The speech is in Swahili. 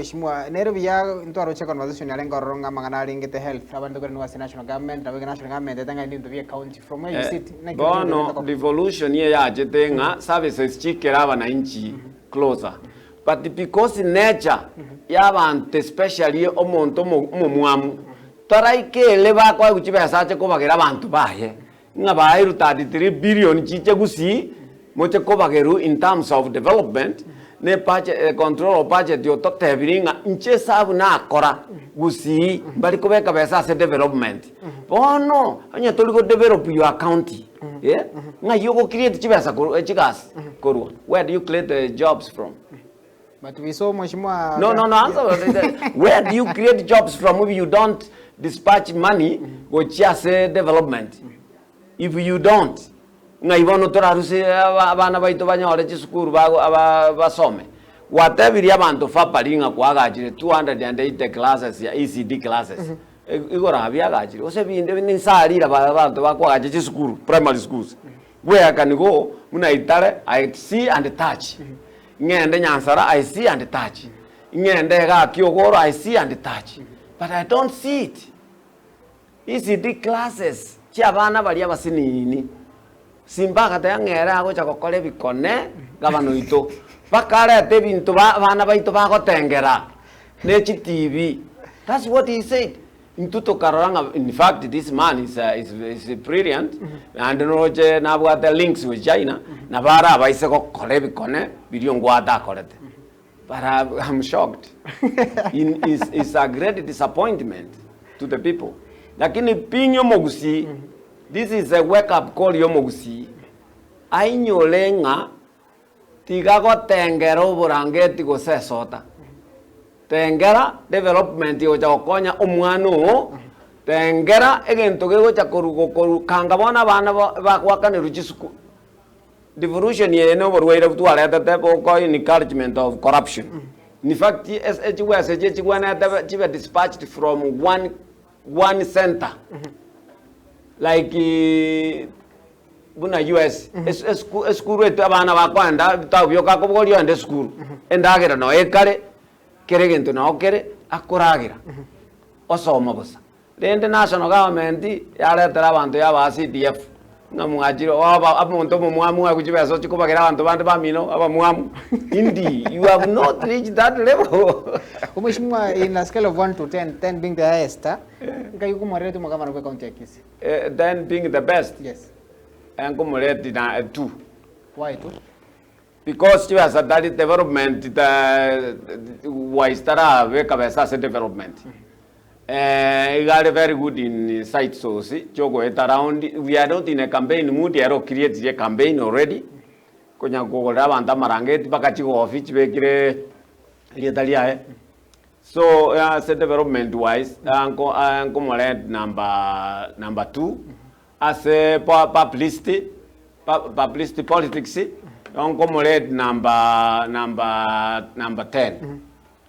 mheshimiwa Nairobi ya ntwaro che conversation ya lengo ronga mangana ringete health abantu kwenu was national government na national government tanga ndi via county from where you sit bono devolution ye ya jetenga services chikera wananchi closer but because nature y'abantu especially omonto mumwamu taraikele bakwa kuchibesa che kobagera abantu baye ngabayiru 33 billion chiche Gusii moche kobageru in terms of development ne budget control budget yo totebiringa nche sabu na akora Gusii bali kobeka besa se development bono anya toliko develop your county yeah nga yoko create chibesa chigas korwa where do you create the jobs from? But we saw mheshimiwa no answer where do you create jobs from if you don't dispatch money go chase development? If you don't nga ibono toraruse abana baito banyore chisukuru basome whatever abantu faparinga kwagajire 280 classes ya ECD classes igora byagajire ose binde ni salira abantu bakwagaje chisukuru primary schools where can go muna itare I see and touch ngende nyansara I see and touch ngende ga kyogoro I see and touch but I don't see it. ECD classes chiabana bali abasinini Simba katangera ago chakokole bikone gabano ito bakare te bintu bana baito bagotengera nechi TV. That's what he said. Intuto karanga. In fact, this man is brilliant and noje nabwa the links with China nabara baise ko kole bikone video ngwada korete. But I'm shocked. It's a great disappointment to the people. Lakini pinyo Gusii, this is a wake-up call yo Gusii. Ainyolenga tigago tengero burangeti go sesota. Tengera development yo chakonya omwano. Tengera egento go chakoru kangabona bana bakwakane ruchisuku. Devolution ye no borwere butwala tete ko encouragement of corruption. In fact, SHWS chibe dispatched from one center. Like buna US school etu abana bakwanda tabyoka ko boli ande school endagera no ekare keregento no kere akoragira osoma busa the international government yaletera abantu yaba CDF ngamwajiro amuntu mumwamu akuchibeso chikubagira abantu bandi bamino abamwamu indi you have not reached that level. Mheshimiwa, in a scale of 1 to 10, 10 being the highest, ngayukumorete mukamana kwa county ya Kisii? 10 being the best. Yes. Ngumorete na 2. Why 2? Because chibasa that development waistara weka besa development. We got very good in site source. Chogo it around. We are not in a campaign mood. We are creating a campaign already. Konya go ravanta marangeti pakachiko office bekire lietalia. So development wise, anko molet number 2. As a publicity politics. Anko molet number 10.